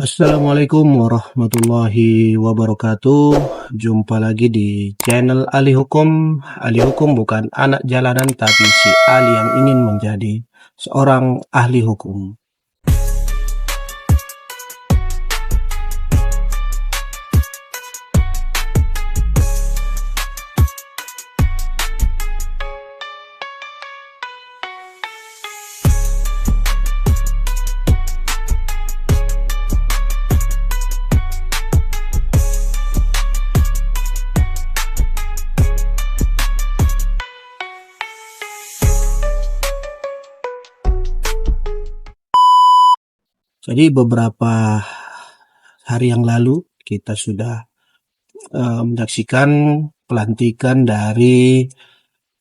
Assalamualaikum warahmatullahi wabarakatuh. Jumpa lagi di channel Ali Hukum. Ali Hukum bukan anak jalanan, tapi si Ali yang ingin menjadi seorang ahli hukum. Jadi beberapa hari yang lalu kita sudah menyaksikan pelantikan dari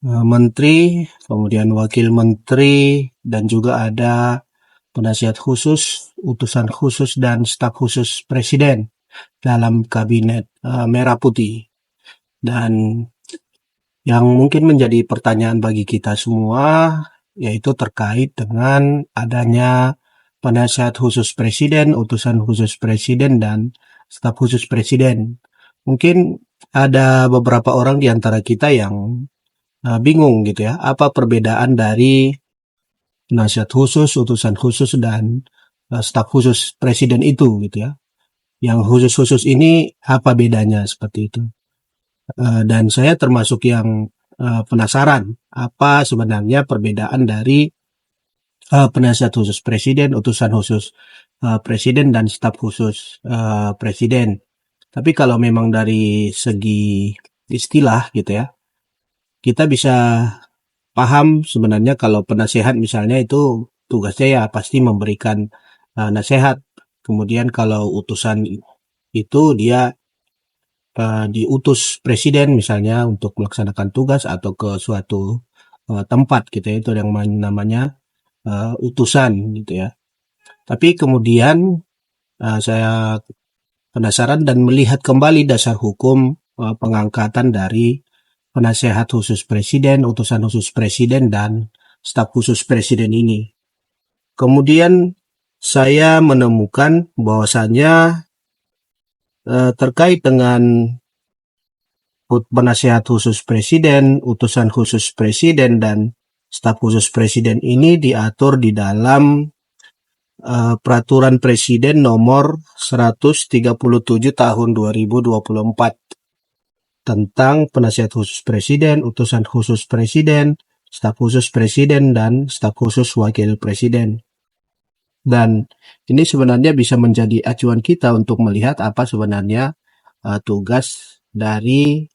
menteri, kemudian wakil menteri, dan juga ada penasihat khusus, utusan khusus, dan staf khusus presiden dalam kabinet merah putih. Dan yang mungkin menjadi pertanyaan bagi kita semua yaitu terkait dengan adanya penasihat khusus presiden, utusan khusus presiden, dan staf khusus presiden. Mungkin ada beberapa orang di antara kita yang bingung gitu ya, apa perbedaan dari penasihat khusus, utusan khusus, dan staf khusus presiden itu gitu ya. Yang khusus-khusus ini apa bedanya seperti itu. Dan saya termasuk yang penasaran apa sebenarnya perbedaan dari penasihat khusus presiden, utusan khusus presiden, dan staf khusus presiden. Tapi kalau memang dari segi istilah gitu ya, kita bisa paham sebenarnya kalau penasehat misalnya itu tugasnya ya pasti memberikan nasihat. Kemudian kalau utusan itu dia diutus presiden misalnya untuk melaksanakan tugas atau ke suatu tempat gitu ya, itu yang namanya utusan gitu ya. Tapi kemudian saya penasaran dan melihat kembali dasar hukum pengangkatan dari penasehat khusus presiden, utusan khusus presiden, dan staf khusus presiden ini. Kemudian saya menemukan bahwasannya terkait dengan penasihat khusus presiden, utusan khusus presiden, dan staf khusus presiden ini diatur di dalam Peraturan Presiden nomor 137 tahun 2024 tentang penasihat khusus presiden, utusan khusus presiden, staf khusus presiden, dan staf khusus wakil presiden. Dan ini sebenarnya bisa menjadi acuan kita untuk melihat apa sebenarnya tugas dari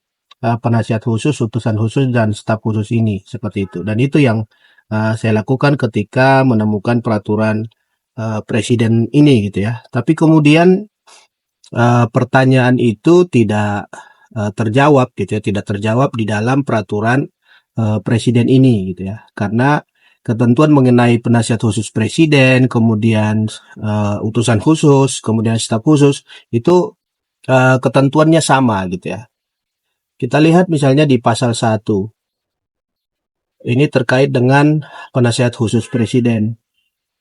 penasihat khusus, utusan khusus, dan staf khusus ini, seperti itu. Dan itu yang saya lakukan ketika menemukan peraturan presiden ini gitu ya. Tapi kemudian pertanyaan itu tidak terjawab gitu ya, tidak terjawab di dalam peraturan presiden ini gitu ya. Karena ketentuan mengenai penasihat khusus presiden, kemudian utusan khusus, kemudian staf khusus itu ketentuannya sama gitu ya. Kita lihat misalnya di pasal 1. Ini terkait dengan penasihat khusus presiden.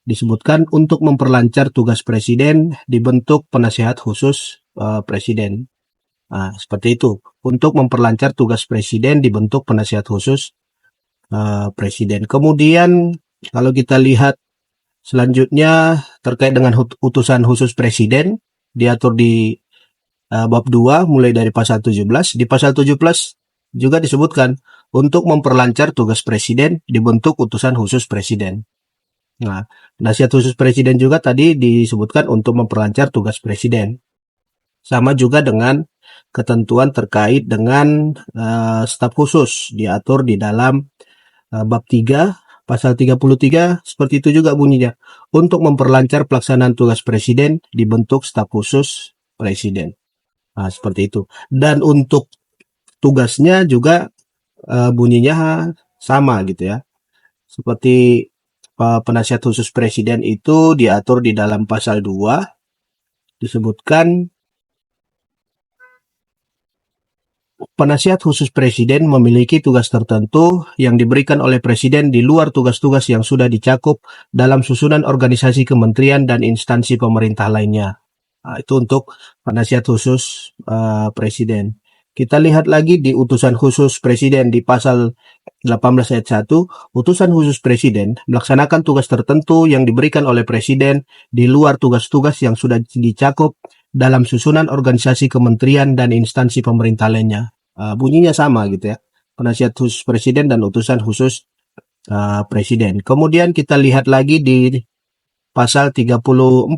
Disebutkan untuk memperlancar tugas presiden dibentuk penasihat khusus presiden. Nah, seperti itu. Untuk memperlancar tugas presiden dibentuk penasihat khusus presiden. Kemudian kalau kita lihat selanjutnya terkait dengan utusan khusus presiden diatur di bab 2 mulai dari pasal 17. Di pasal 17 juga disebutkan untuk memperlancar tugas presiden dibentuk utusan khusus presiden. Nah, penasihat khusus presiden juga tadi disebutkan untuk memperlancar tugas presiden. Sama juga dengan ketentuan terkait dengan staf khusus diatur di dalam bab 3 pasal 33 seperti itu juga bunyinya. Untuk memperlancar pelaksanaan tugas presiden dibentuk staf khusus presiden. Nah, seperti itu. Dan untuk tugasnya juga bunyinya sama gitu ya. Seperti penasihat khusus presiden itu diatur di dalam pasal 2 disebutkan penasihat khusus presiden memiliki tugas tertentu yang diberikan oleh presiden di luar tugas-tugas yang sudah dicakup dalam susunan organisasi kementerian dan instansi pemerintah lainnya. Itu untuk penasihat khusus presiden. Kita lihat lagi di utusan khusus presiden di pasal 18 ayat 1, utusan khusus presiden melaksanakan tugas tertentu yang diberikan oleh presiden di luar tugas-tugas yang sudah dicakup dalam susunan organisasi kementerian dan instansi pemerintah lainnya. Bunyinya sama gitu ya. Penasihat khusus presiden dan utusan khusus presiden. Kemudian kita lihat lagi di pasal 34.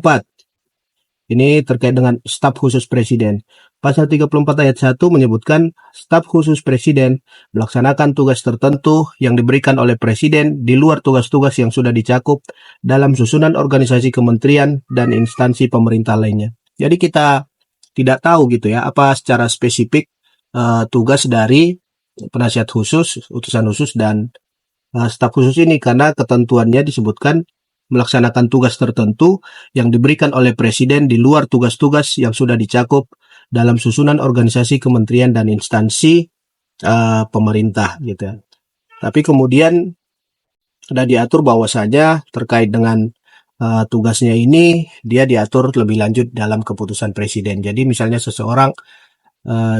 Ini terkait dengan staf khusus presiden. Pasal 34 ayat 1 menyebutkan staf khusus presiden melaksanakan tugas tertentu yang diberikan oleh presiden di luar tugas-tugas yang sudah dicakup dalam susunan organisasi kementerian dan instansi pemerintah lainnya. Jadi kita tidak tahu gitu ya apa secara spesifik tugas dari penasihat khusus, utusan khusus dan staf khusus ini, karena ketentuannya disebutkan melaksanakan tugas tertentu yang diberikan oleh presiden di luar tugas-tugas yang sudah dicakup dalam susunan organisasi kementerian dan instansi pemerintah gitu ya. Tapi kemudian sudah diatur bahwasanya terkait dengan tugasnya ini dia diatur lebih lanjut dalam keputusan presiden. Jadi misalnya seseorang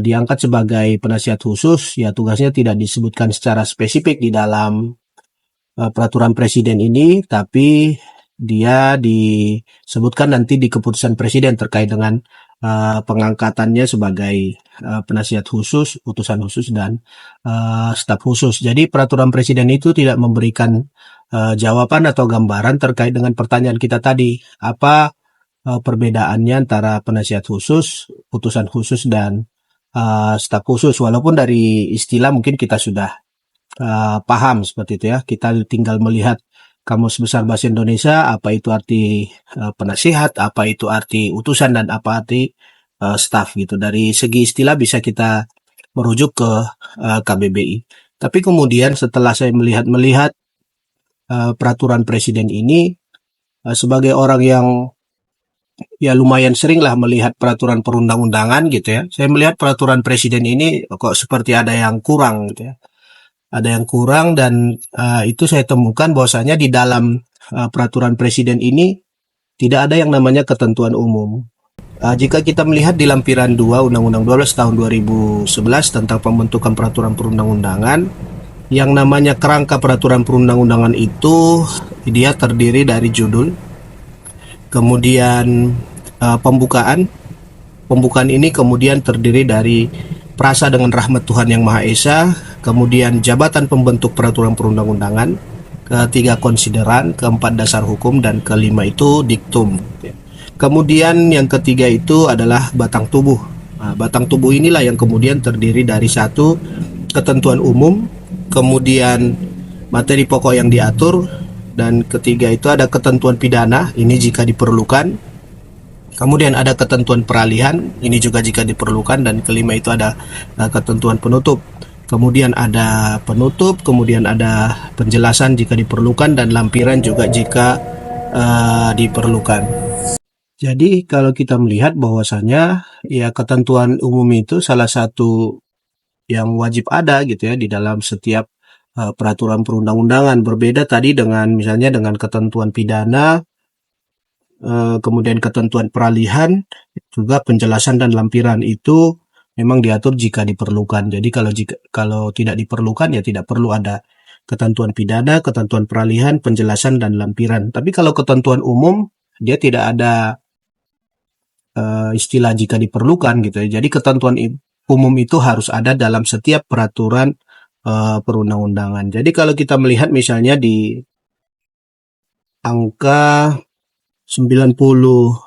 diangkat sebagai penasihat khusus, ya tugasnya tidak disebutkan secara spesifik di dalam peraturan presiden ini, tapi dia disebutkan nanti di keputusan presiden terkait dengan pengangkatannya sebagai penasihat khusus, utusan khusus, dan staf khusus. Jadi peraturan presiden itu tidak memberikan jawaban atau gambaran terkait dengan pertanyaan kita tadi, apa perbedaannya antara penasihat khusus, utusan khusus, dan staf khusus. Walaupun dari istilah mungkin kita sudah paham seperti itu ya. Kita tinggal melihat Kamus Besar Bahasa Indonesia, apa itu arti penasihat, apa itu arti utusan, dan apa arti staf gitu. Dari segi istilah bisa kita merujuk ke KBBI. Tapi kemudian setelah saya melihat peraturan presiden ini, sebagai orang yang ya lumayan sering lah melihat peraturan perundang-undangan gitu ya, saya melihat peraturan presiden ini kok seperti ada yang kurang gitu ya. Ada yang kurang, dan itu saya temukan bahwasanya di dalam peraturan presiden ini tidak ada yang namanya ketentuan umum. Jika kita melihat di lampiran 2 Undang-Undang 12 tahun 2011 tentang pembentukan peraturan perundang-undangan, yang namanya kerangka peraturan perundang-undangan itu dia terdiri dari judul, kemudian pembukaan. Pembukaan ini kemudian terdiri dari prasa dengan rahmat Tuhan Yang Maha Esa, kemudian jabatan pembentuk peraturan perundang-undangan, ketiga konsideran, keempat dasar hukum, dan kelima itu diktum. Kemudian yang ketiga itu adalah batang tubuh. Batang tubuh inilah yang kemudian terdiri dari satu, ketentuan umum, kemudian materi pokok yang diatur, dan ketiga itu ada ketentuan pidana, ini jika diperlukan. Kemudian ada ketentuan peralihan, ini juga jika diperlukan, dan kelima itu ada ketentuan penutup. Kemudian ada penutup, kemudian ada penjelasan jika diperlukan, dan lampiran juga jika diperlukan. Jadi kalau kita melihat bahwasanya ya ketentuan umum itu salah satu yang wajib ada gitu ya di dalam setiap peraturan perundang-undangan. Berbeda tadi dengan misalnya dengan ketentuan pidana, kemudian ketentuan peralihan, juga penjelasan dan lampiran itu memang diatur jika diperlukan. Jadi kalau tidak diperlukan ya tidak perlu ada ketentuan pidana, ketentuan peralihan, penjelasan, dan lampiran. Tapi kalau ketentuan umum dia tidak ada istilah jika diperlukan gitu ya. Jadi ketentuan umum itu harus ada dalam setiap peraturan perundang-undangan. Jadi kalau kita melihat misalnya di angka 98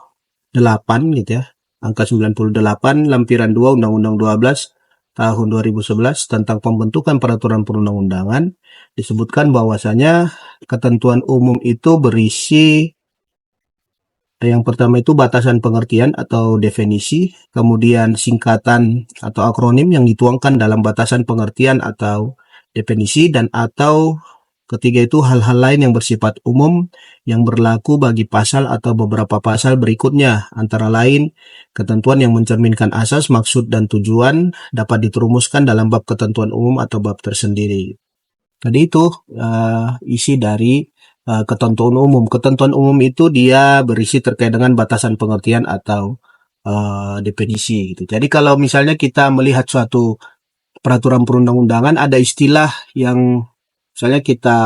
gitu ya. Angka 98 lampiran 2 Undang-Undang 12 tahun 2011 tentang pembentukan peraturan perundang-undangan disebutkan bahwasanya ketentuan umum itu berisi yang pertama itu batasan pengertian atau definisi, kemudian singkatan atau akronim yang dituangkan dalam batasan pengertian atau definisi, dan atau ketiga itu hal-hal lain yang bersifat umum yang berlaku bagi pasal atau beberapa pasal berikutnya, antara lain ketentuan yang mencerminkan asas, maksud, dan tujuan dapat diterumuskan dalam bab ketentuan umum atau bab tersendiri. Tadi itu isi dari ketentuan umum. Ketentuan umum itu dia berisi terkait dengan batasan pengertian atau definisi gitu. Jadi kalau misalnya kita melihat suatu peraturan perundang-undangan ada istilah yang misalnya kita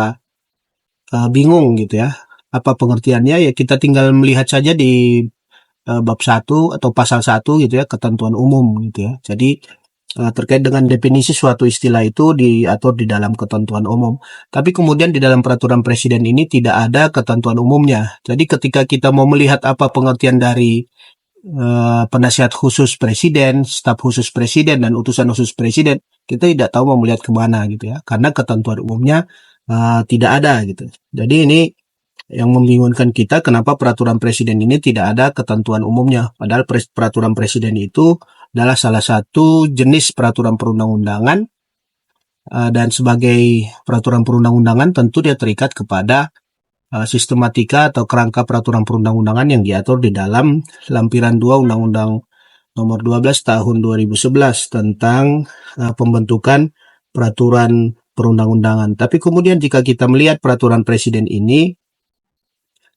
bingung gitu ya, apa pengertiannya, ya kita tinggal melihat saja di bab 1 atau pasal 1 gitu ya, ketentuan umum gitu ya. Jadi terkait dengan definisi suatu istilah itu diatur di dalam ketentuan umum. Tapi kemudian di dalam peraturan presiden ini tidak ada ketentuan umumnya. Jadi ketika kita mau melihat apa pengertian dari penasihat khusus presiden, staf khusus presiden, dan utusan khusus presiden, kita tidak tahu mau melihat kemana gitu ya, karena ketentuan umumnya tidak ada gitu. Jadi ini yang membingungkan kita, kenapa peraturan presiden ini tidak ada ketentuan umumnya, padahal peraturan presiden itu adalah salah satu jenis peraturan perundang-undangan, dan sebagai peraturan perundang-undangan tentu dia terikat kepada sistematika atau kerangka peraturan perundang-undangan yang diatur di dalam lampiran 2 Undang-Undang Nomor 12 Tahun 2011 tentang pembentukan peraturan perundang-undangan. Tapi kemudian jika kita melihat peraturan presiden ini,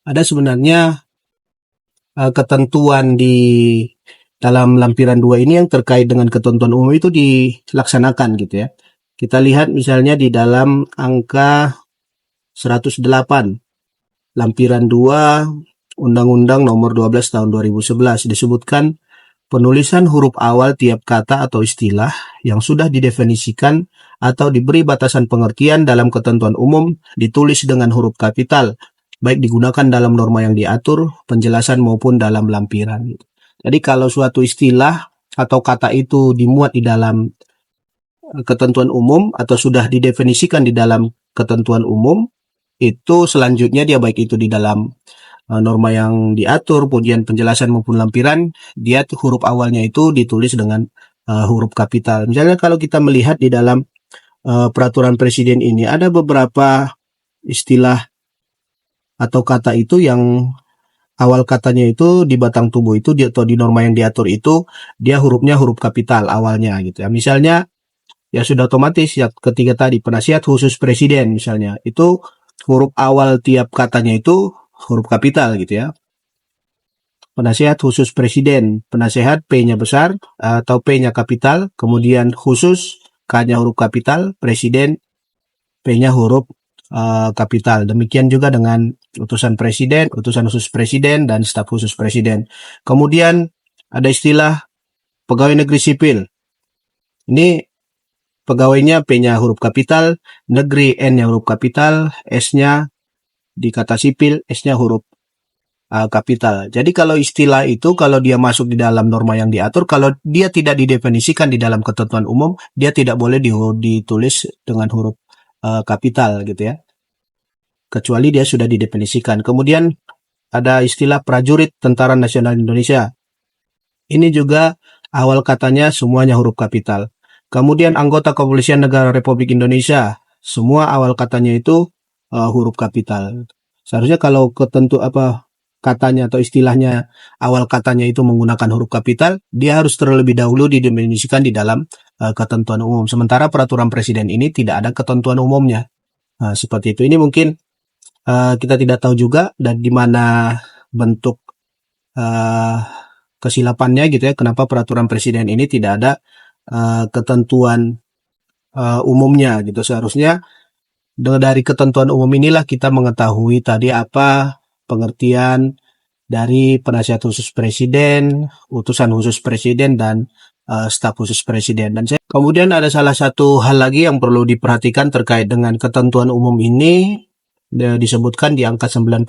ada sebenarnya ketentuan di dalam lampiran 2 ini yang terkait dengan ketentuan umum itu dilaksanakan gitu ya. Kita lihat misalnya di dalam angka 108 lampiran 2 Undang-Undang Nomor 12 Tahun 2011 disebutkan penulisan huruf awal tiap kata atau istilah yang sudah didefinisikan atau diberi batasan pengertian dalam ketentuan umum ditulis dengan huruf kapital, baik digunakan dalam norma yang diatur, penjelasan maupun dalam lampiran. Jadi kalau suatu istilah atau kata itu dimuat di dalam ketentuan umum atau sudah didefinisikan di dalam ketentuan umum, itu selanjutnya dia baik itu di dalam norma yang diatur, kemudian penjelasan maupun lampiran, dia huruf awalnya itu ditulis dengan huruf kapital. Misalnya kalau kita melihat di dalam peraturan presiden ini ada beberapa istilah atau kata itu yang awal katanya itu di batang tubuh itu atau di norma yang diatur itu dia hurufnya huruf kapital awalnya gitu ya. Misalnya ya sudah otomatis ya, ketika tadi penasihat khusus presiden misalnya itu huruf awal tiap katanya itu huruf kapital gitu ya. Penasihat khusus presiden, penasehat P-nya besar atau P-nya kapital, kemudian khusus K-nya huruf kapital, presiden P-nya huruf kapital. Demikian juga dengan utusan presiden, utusan khusus presiden, dan staf khusus presiden. Kemudian ada istilah pegawai negeri sipil. Ini pegawainya P-nya huruf kapital, negeri N-nya huruf kapital, S-nya di kata sipil, S-nya huruf kapital. Jadi kalau istilah itu, kalau dia masuk di dalam norma yang diatur, kalau dia tidak didefinisikan di dalam ketentuan umum, dia tidak boleh ditulis dengan huruf kapital gitu ya, kecuali dia sudah didefinisikan. Kemudian ada istilah prajurit Tentara Nasional Indonesia. Ini juga awal katanya semuanya huruf kapital. Kemudian anggota Kepolisian Negara Republik Indonesia, semua awal katanya itu huruf kapital. Seharusnya kalau katanya atau istilahnya awal katanya itu menggunakan huruf kapital, dia harus terlebih dahulu didefinisikan di dalam ketentuan umum. Sementara peraturan presiden ini tidak ada ketentuan umumnya. Seperti itu. Ini mungkin kita tidak tahu juga dan di mana bentuk kesilapannya gitu ya, kenapa peraturan presiden ini tidak ada ketentuan umumnya gitu. Seharusnya dari ketentuan umum inilah kita mengetahui tadi apa pengertian dari penasihat khusus presiden, utusan khusus presiden, dan staf khusus presiden. Dan kemudian ada salah satu hal lagi yang perlu diperhatikan terkait dengan ketentuan umum ini, disebutkan di angka 96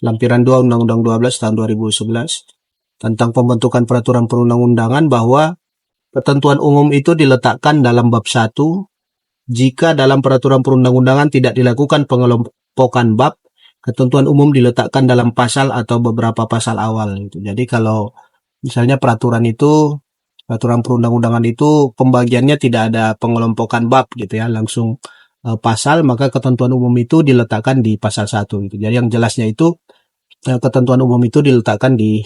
lampiran 2 Undang-Undang 12 tahun 2011 tentang pembentukan peraturan perundang-undangan bahwa ketentuan umum itu diletakkan dalam bab 1 jika dalam peraturan perundang-undangan tidak dilakukan pengelompokan bab, ketentuan umum diletakkan dalam pasal atau beberapa pasal awal gitu. Jadi kalau misalnya peraturan perundang-undangan itu pembagiannya tidak ada pengelompokan bab gitu ya, langsung pasal, maka ketentuan umum itu diletakkan di pasal 1 gitu. Jadi yang jelasnya itu ketentuan umum itu diletakkan di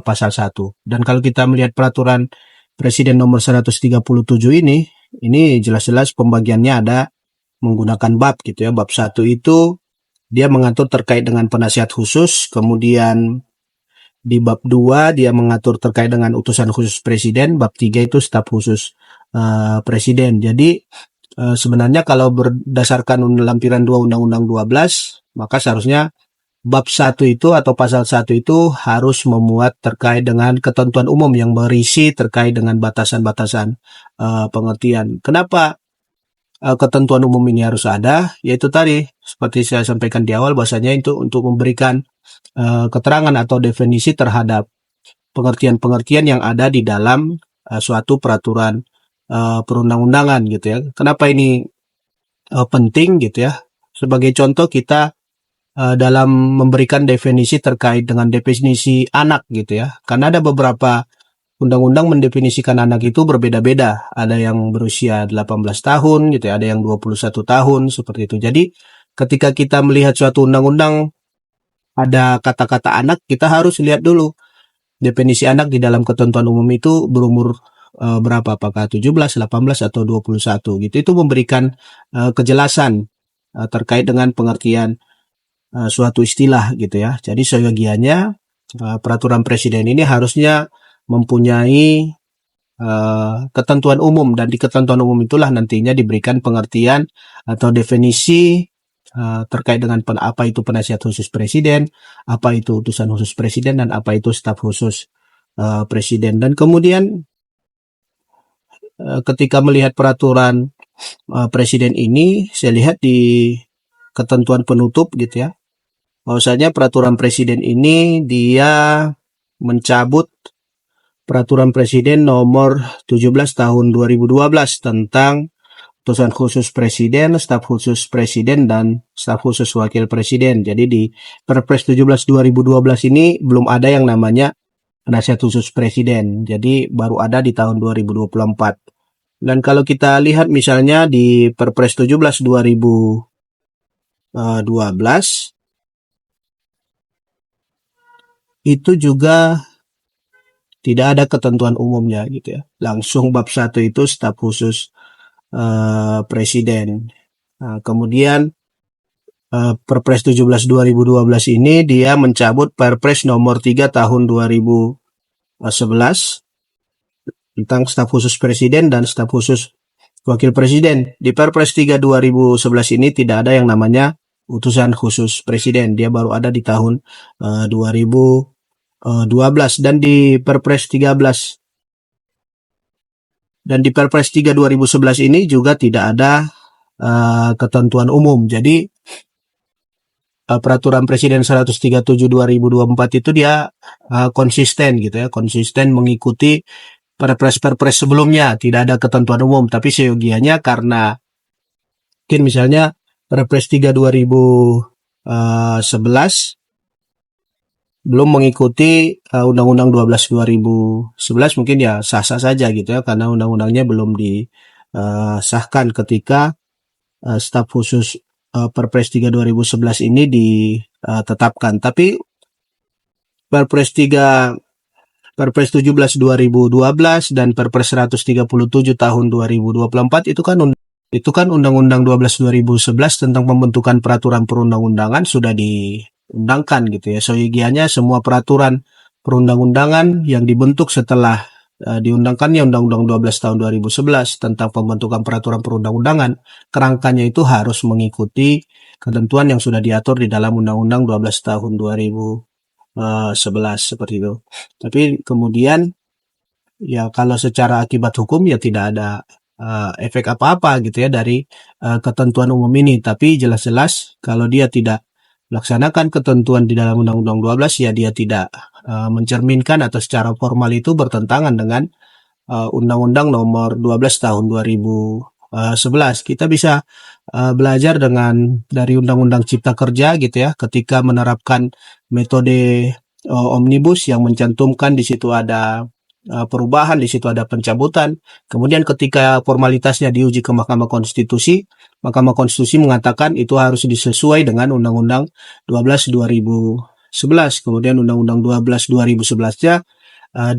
pasal 1. Dan kalau kita melihat peraturan presiden nomor 137 ini jelas-jelas pembagiannya ada menggunakan bab gitu ya. Bab 1 itu dia mengatur terkait dengan penasihat khusus, kemudian Di bab 2 dia mengatur terkait dengan utusan khusus presiden, bab 3 itu staf khusus presiden. Jadi sebenarnya kalau berdasarkan lampiran 2 Undang-Undang 12, maka seharusnya bab 1 itu atau pasal 1 itu harus memuat terkait dengan ketentuan umum yang berisi terkait dengan batasan-batasan pengertian. Kenapa ketentuan umum ini harus ada? Yaitu tadi, seperti saya sampaikan di awal, bahwasanya itu untuk memberikan keterangan atau definisi terhadap pengertian-pengertian yang ada di dalam suatu peraturan perundang-undangan gitu ya. Kenapa ini penting gitu ya? Sebagai contoh kita dalam memberikan definisi terkait dengan definisi anak gitu ya. Karena ada beberapa undang-undang mendefinisikan anak itu berbeda-beda. Ada yang berusia 18 tahun gitu ya, ada yang 21 tahun seperti itu. Jadi ketika kita melihat suatu undang-undang ada kata-kata anak, kita harus lihat dulu definisi anak di dalam ketentuan umum itu berumur berapa, apakah 17, 18 atau 21 gitu. Itu memberikan kejelasan terkait dengan pengertian suatu istilah gitu ya. Jadi seyogianya peraturan presiden ini harusnya mempunyai ketentuan umum, dan di ketentuan umum itulah nantinya diberikan pengertian atau definisi terkait dengan apa itu penasihat khusus presiden, apa itu utusan khusus presiden, dan apa itu staf khusus presiden. Dan kemudian ketika melihat peraturan presiden ini, saya lihat di ketentuan penutup gitu ya, bahwasanya peraturan presiden ini dia mencabut peraturan presiden nomor 17 tahun 2012 tentang utusan khusus presiden, staf khusus presiden, dan staf khusus wakil presiden. Jadi di Perpres 17 2012 ini belum ada yang namanya penasihat khusus presiden. Jadi baru ada di tahun 2024. Dan kalau kita lihat misalnya di Perpres 17 2012 itu juga tidak ada ketentuan umumnya gitu ya. Langsung bab 1 itu staf khusus presiden. Nah, kemudian Perpres 17 2012 ini dia mencabut Perpres nomor 3 tahun 2011 tentang staf khusus presiden dan staf khusus wakil presiden. Di Perpres 3 2011 ini tidak ada yang namanya utusan khusus presiden. Dia baru ada di tahun 2012. Dan di Perpres 3 2011 ini juga tidak ada ketentuan umum. Jadi peraturan presiden 137 2024 itu dia konsisten gitu ya, konsisten mengikuti perpres-perpres sebelumnya, tidak ada ketentuan umum. Tapi seyogianya karena mungkin misalnya Perpres 3 2011 belum mengikuti Undang-Undang 12 2011, mungkin ya sah-sah saja gitu ya, karena undang-undangnya belum disahkan ketika staf khusus Perpres 3 2011 ini ditetapkan. Tapi Perpres 17 2012 dan Perpres 137 tahun 2024 itu kan Undang-Undang 12 2011 tentang pembentukan peraturan perundang-undangan sudah diundangkan gitu ya. Seyogianya semua peraturan perundang-undangan yang dibentuk setelah diundangkannya Undang-Undang 12 tahun 2011 tentang pembentukan peraturan perundang-undangan, kerangkanya itu harus mengikuti ketentuan yang sudah diatur di dalam Undang-Undang 12 tahun 2011 seperti itu. Tapi kemudian ya kalau secara akibat hukum ya tidak ada efek apa-apa gitu ya dari ketentuan umum ini. Tapi jelas-jelas kalau dia tidak melaksanakan ketentuan di dalam Undang-Undang 12 ya dia tidak mencerminkan atau secara formal itu bertentangan dengan Undang-Undang nomor 12 tahun 2011. Kita bisa belajar dari Undang-Undang Cipta Kerja gitu ya, ketika menerapkan metode omnibus yang mencantumkan di situ ada perubahan, di situ ada pencabutan. Kemudian ketika formalitasnya diuji ke Mahkamah Konstitusi mengatakan itu harus disesuai dengan Undang-Undang 12 2011. Kemudian Undang-Undang 12 2011-nya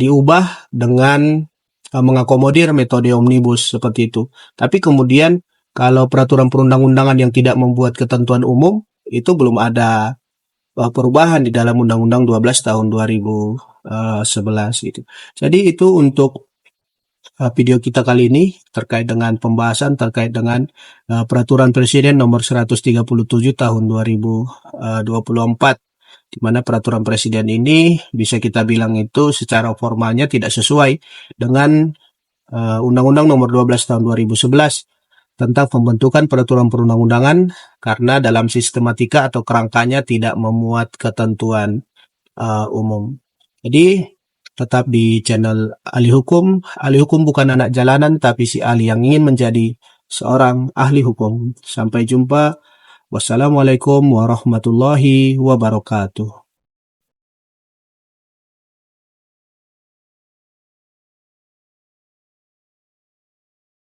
diubah dengan mengakomodir metode omnibus seperti itu. Tapi kemudian kalau peraturan perundang-undangan yang tidak membuat ketentuan umum itu belum ada perubahan di dalam Undang-Undang 12 tahun 2011 gitu. Jadi itu untuk video kita kali ini terkait dengan pembahasan terkait dengan Peraturan Presiden nomor 137 tahun 2024, di mana peraturan presiden ini bisa kita bilang itu secara formalnya tidak sesuai dengan Undang-Undang nomor 12 tahun 2011 tentang pembentukan peraturan perundang-undangan, karena dalam sistematika atau kerangkanya tidak memuat ketentuan umum. Jadi tetap di channel Ahli Hukum. Ahli Hukum bukan anak jalanan, tapi si ahli yang ingin menjadi seorang ahli hukum. Sampai jumpa. Wassalamualaikum warahmatullahi wabarakatuh.